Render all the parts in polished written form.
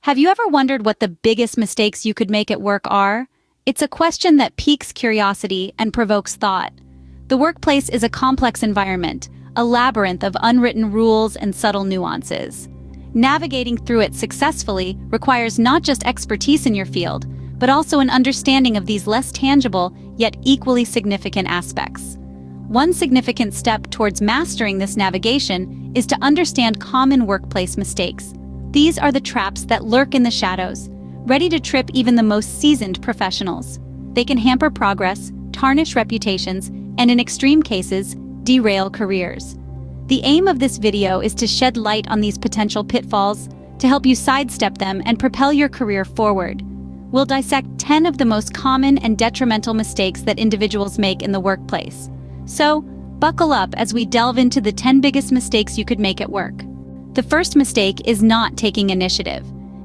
Have you ever wondered what the biggest mistakes you could make at work are? It's a question that piques curiosity and provokes thought. The workplace is a complex environment, a labyrinth of unwritten rules and subtle nuances. Navigating through it successfully requires not just expertise in your field, but also an understanding of these less tangible, yet equally significant aspects. One significant step towards mastering this navigation is to understand common workplace mistakes. These are the traps that lurk in the shadows, ready to trip even the most seasoned professionals. They can hamper progress, tarnish reputations, and in extreme cases, derail careers. The aim of this video is to shed light on these potential pitfalls, to help you sidestep them and propel your career forward. We'll dissect 10 of the most common and detrimental mistakes that individuals make in the workplace. So, buckle up as we delve into the 10 biggest mistakes you could make at work. The first mistake is not taking initiative.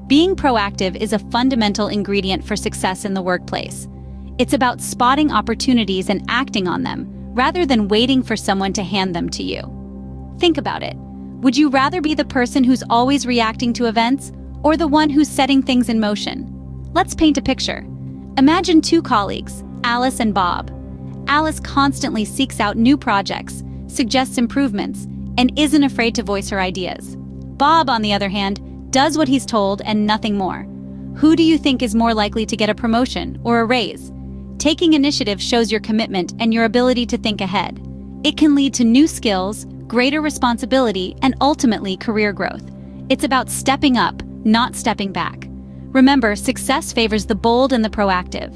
Being proactive is a fundamental ingredient for success in the workplace. It's about spotting opportunities and acting on them, rather than waiting for someone to hand them to you. Think about it. Would you rather be the person who's always reacting to events, or the one who's setting things in motion? Let's paint a picture. Imagine two colleagues, Alice and Bob. Alice constantly seeks out new projects, suggests improvements, and isn't afraid to voice her ideas. Bob, on the other hand, does what he's told and nothing more. Who do you think is more likely to get a promotion or a raise? Taking initiative shows your commitment and your ability to think ahead. It can lead to new skills, greater responsibility, and ultimately career growth. It's about stepping up, not stepping back. Remember, success favors the bold and the proactive.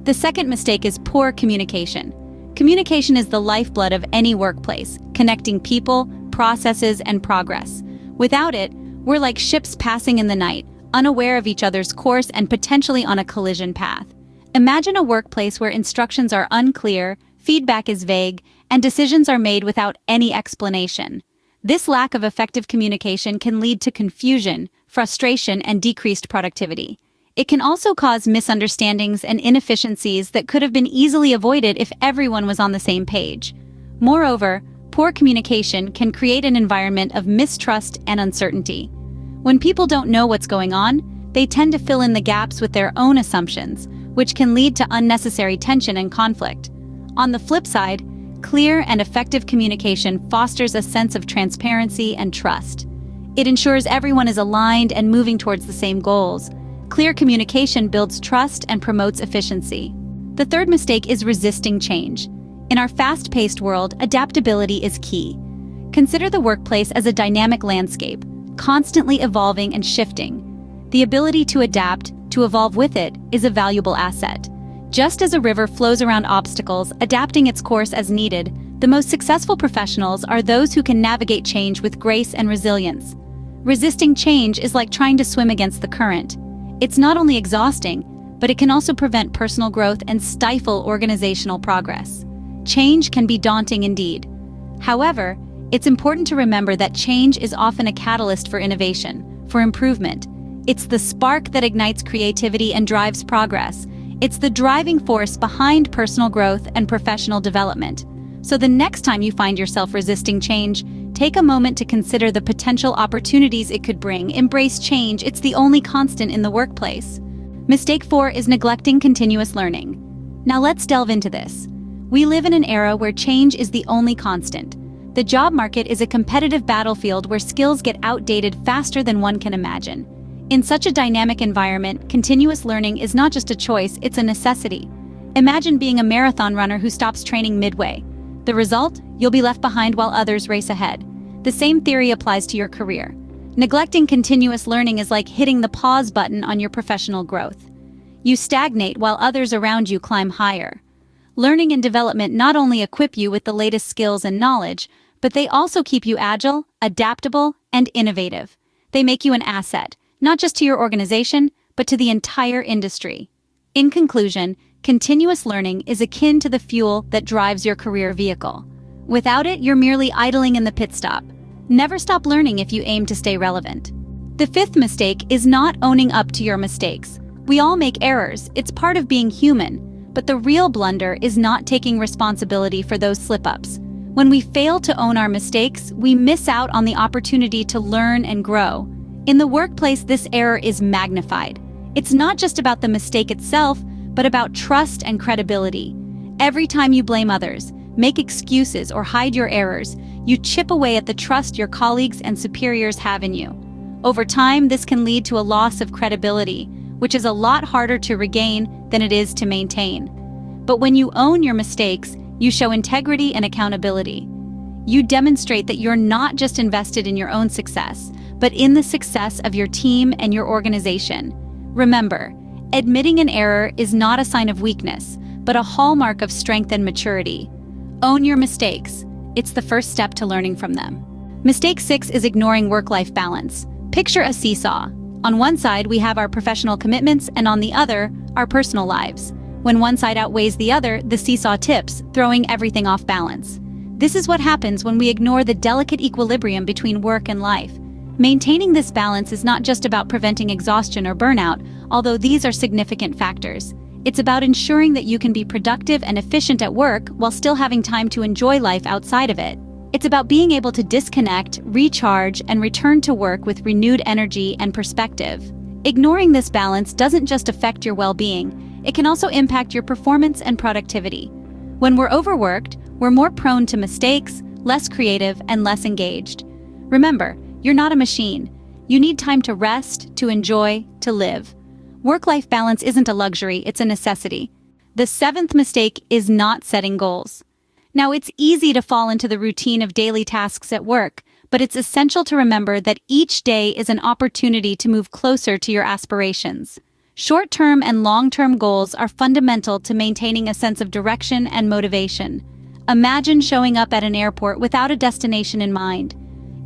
The second mistake is poor communication. Communication is the lifeblood of any workplace, connecting people, processes, and progress. Without it, we're like ships passing in the night, unaware of each other's course and potentially on a collision path. Imagine a workplace where instructions are unclear, feedback is vague, and decisions are made without any explanation. This lack of effective communication can lead to confusion, frustration, and decreased productivity. It can also cause misunderstandings and inefficiencies that could have been easily avoided if everyone was on the same page. Moreover, poor communication can create an environment of mistrust and uncertainty. When people don't know what's going on, they tend to fill in the gaps with their own assumptions, which can lead to unnecessary tension and conflict. On the flip side, clear and effective communication fosters a sense of transparency and trust. It ensures everyone is aligned and moving towards the same goals. Clear communication builds trust and promotes efficiency. The third mistake is resisting change. In our fast-paced world, adaptability is key. Consider the workplace as a dynamic landscape, constantly evolving and shifting. The ability to adapt, to evolve with it, is a valuable asset. Just as a river flows around obstacles, adapting its course as needed, the most successful professionals are those who can navigate change with grace and resilience. Resisting change is like trying to swim against the current. It's not only exhausting, but it can also prevent personal growth and stifle organizational progress. Change can be daunting indeed. However, it's important to remember that change is often a catalyst for innovation, for improvement. It's the spark that ignites creativity and drives progress. It's the driving force behind personal growth and professional development. So the next time you find yourself resisting change, take a moment to consider the potential opportunities it could bring. Embrace change. It's the only constant in the workplace. Mistake 4 is neglecting continuous learning. Now let's delve into this. We live in an era where change is the only constant. The job market is a competitive battlefield where skills get outdated faster than one can imagine. In such a dynamic environment, continuous learning is not just a choice, it's a necessity. Imagine being a marathon runner who stops training midway. The result? You'll be left behind while others race ahead. The same theory applies to your career. Neglecting continuous learning is like hitting the pause button on your professional growth. You stagnate while others around you climb higher. Learning and development not only equip you with the latest skills and knowledge, but they also keep you agile, adaptable, and innovative. They make you an asset, not just to your organization, but to the entire industry. In conclusion, continuous learning is akin to the fuel that drives your career vehicle. Without it, you're merely idling in the pit stop. Never stop learning if you aim to stay relevant. The fifth mistake is not owning up to your mistakes. We all make errors, it's part of being human. But the real blunder is not taking responsibility for those slip-ups. When we fail to own our mistakes, we miss out on the opportunity to learn and grow. In the workplace, this error is magnified. It's not just about the mistake itself, but about trust and credibility. Every time you blame others, make excuses, or hide your errors, you chip away at the trust your colleagues and superiors have in you. Over time, this can lead to a loss of credibility, which is a lot harder to regain than it is to maintain. But when you own your mistakes, you show integrity and accountability. You demonstrate that you're not just invested in your own success, but in the success of your team and your organization. Remember, admitting an error is not a sign of weakness, but a hallmark of strength and maturity. Own your mistakes. It's the first step to learning from them. Mistake 6 is ignoring work-life balance. Picture a seesaw. On one side, we have our professional commitments, and on the other, our personal lives. When one side outweighs the other, the seesaw tips, throwing everything off balance. This is what happens when we ignore the delicate equilibrium between work and life. Maintaining this balance is not just about preventing exhaustion or burnout, although these are significant factors. It's about ensuring that you can be productive and efficient at work while still having time to enjoy life outside of it. It's about being able to disconnect, recharge, and return to work with renewed energy and perspective. Ignoring this balance doesn't just affect your well-being, it can also impact your performance and productivity. When we're overworked, we're more prone to mistakes, less creative, and less engaged. Remember, you're not a machine. You need time to rest, to enjoy, to live. Work-life balance isn't a luxury, it's a necessity. The 7th mistake is not setting goals. Now, it's easy to fall into the routine of daily tasks at work, but it's essential to remember that each day is an opportunity to move closer to your aspirations. Short-term and long-term goals are fundamental to maintaining a sense of direction and motivation. Imagine showing up at an airport without a destination in mind.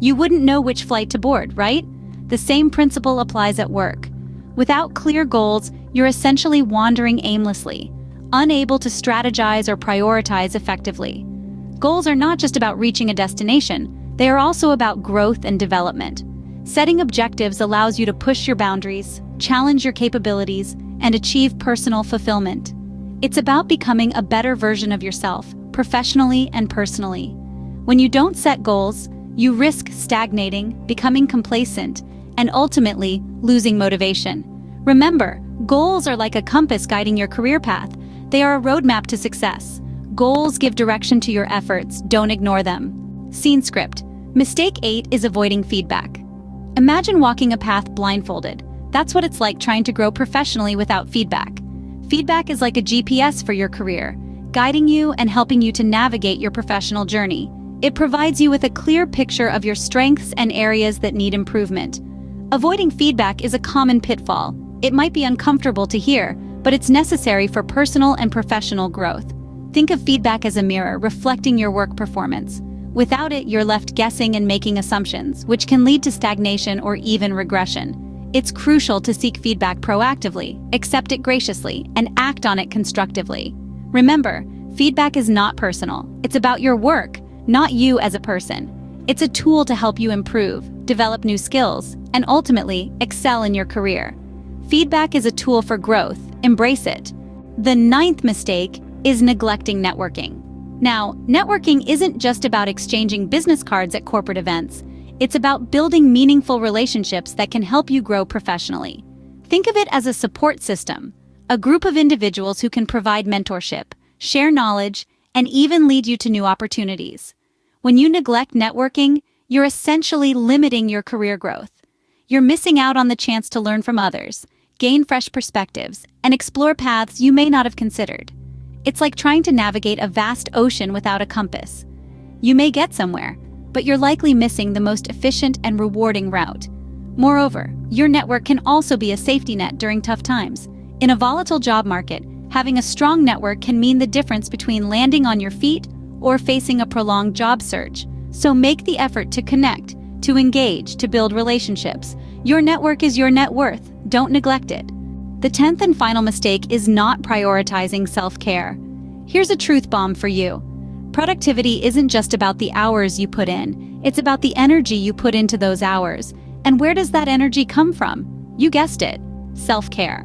You wouldn't know which flight to board, right? The same principle applies at work. Without clear goals, you're essentially wandering aimlessly, unable to strategize or prioritize effectively. Goals are not just about reaching a destination, they are also about growth and development. Setting objectives allows you to push your boundaries, challenge your capabilities, and achieve personal fulfillment. It's about becoming a better version of yourself, professionally and personally. When you don't set goals, you risk stagnating, becoming complacent, and ultimately losing motivation. Remember, goals are like a compass guiding your career path. They are a roadmap to success. Goals give direction to your efforts, don't ignore them. Scene script. Mistake 8 is avoiding feedback. Imagine walking a path blindfolded. That's what it's like trying to grow professionally without feedback. Feedback is like a GPS for your career, guiding you and helping you to navigate your professional journey. It provides you with a clear picture of your strengths and areas that need improvement. Avoiding feedback is a common pitfall. It might be uncomfortable to hear, but it's necessary for personal and professional growth. Think of feedback as a mirror reflecting your work performance. Without it, you're left guessing and making assumptions, which can lead to stagnation or even regression. It's crucial to seek feedback proactively, accept it graciously, and act on it constructively. Remember, feedback is not personal. It's about your work, not you as a person. It's a tool to help you improve, develop new skills, and ultimately excel in your career. Feedback is a tool for growth. Embrace it. The 9th mistake is neglecting networking. Now, networking isn't just about exchanging business cards at corporate events. It's about building meaningful relationships that can help you grow professionally. Think of it as a support system, a group of individuals who can provide mentorship, share knowledge, and even lead you to new opportunities. When you neglect networking, you're essentially limiting your career growth. You're missing out on the chance to learn from others, gain fresh perspectives, and explore paths you may not have considered. It's like trying to navigate a vast ocean without a compass. You may get somewhere, but you're likely missing the most efficient and rewarding route. Moreover, your network can also be a safety net during tough times. In a volatile job market, having a strong network can mean the difference between landing on your feet or facing a prolonged job search. So make the effort to connect, to engage, to build relationships. Your network is your net worth. Don't neglect it. The 10th and final mistake is not prioritizing self-care. Here's a truth bomb for you. Productivity isn't just about the hours you put in, it's about the energy you put into those hours. And where does that energy come from? You guessed it, self-care.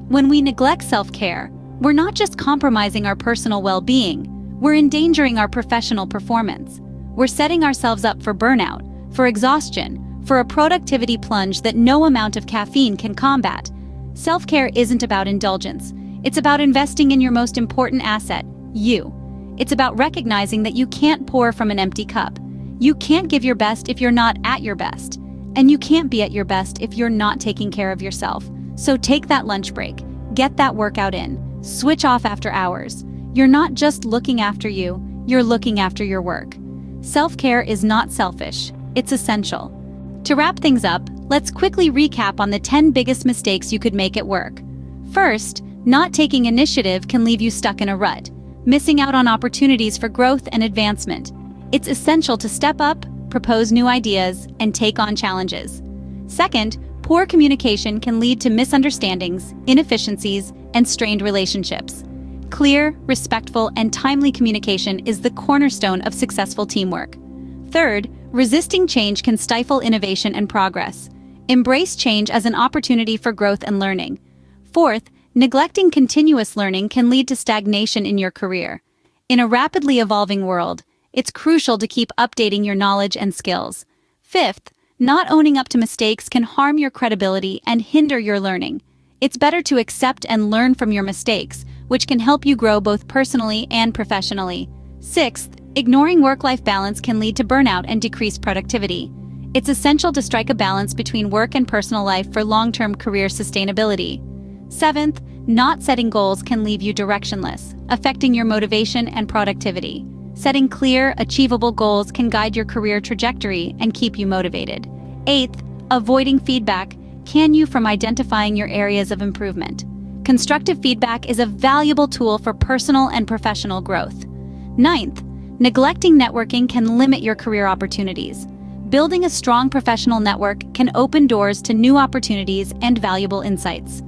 When we neglect self-care, we're not just compromising our personal well-being, we're endangering our professional performance. We're setting ourselves up for burnout, for exhaustion, for a productivity plunge that no amount of caffeine can combat. Self-care isn't about indulgence. It's about investing in your most important asset, you. It's about recognizing that you can't pour from an empty cup. You can't give your best if you're not at your best. And you can't be at your best if you're not taking care of yourself. So take that lunch break. Get that workout in. Switch off after hours. You're not just looking after you, you're looking after your work. Self-care is not selfish. It's essential. To wrap things up, let's quickly recap on the 10 biggest mistakes you could make at work. First, not taking initiative can leave you stuck in a rut, missing out on opportunities for growth and advancement. It's essential to step up, propose new ideas, and take on challenges. Second, poor communication can lead to misunderstandings, inefficiencies, and strained relationships. Clear, respectful, and timely communication is the cornerstone of successful teamwork. Third, resisting change can stifle innovation and progress. Embrace change as an opportunity for growth and learning. Fourth, neglecting continuous learning can lead to stagnation in your career. In a rapidly evolving world, it's crucial to keep updating your knowledge and skills. Fifth, not owning up to mistakes can harm your credibility and hinder your learning. It's better to accept and learn from your mistakes, which can help you grow both personally and professionally. Sixth, ignoring work-life balance can lead to burnout and decreased productivity. It's essential to strike a balance between work and personal life for long-term career sustainability. Seventh, not setting goals can leave you directionless, affecting your motivation and productivity. Setting clear, achievable goals can guide your career trajectory and keep you motivated. Eighth, avoiding feedback can you from identifying your areas of improvement. Constructive feedback is a valuable tool for personal and professional growth. Ninth, neglecting networking can limit your career opportunities. Building a strong professional network can open doors to new opportunities and valuable insights.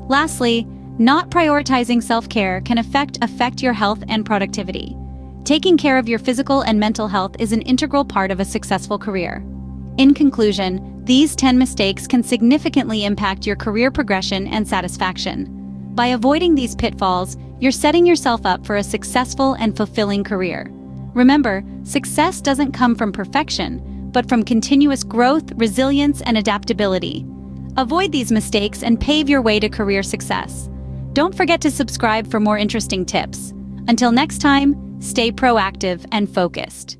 Lastly, not prioritizing self-care can affect your health and productivity. Taking care of your physical and mental health is an integral part of a successful career. In conclusion, these 10 mistakes can significantly impact your career progression and satisfaction. By avoiding these pitfalls, you're setting yourself up for a successful and fulfilling career. Remember, success doesn't come from perfection, but from continuous growth, resilience, and adaptability. Avoid these mistakes and pave your way to career success. Don't forget to subscribe for more interesting tips. Until next time, stay proactive and focused.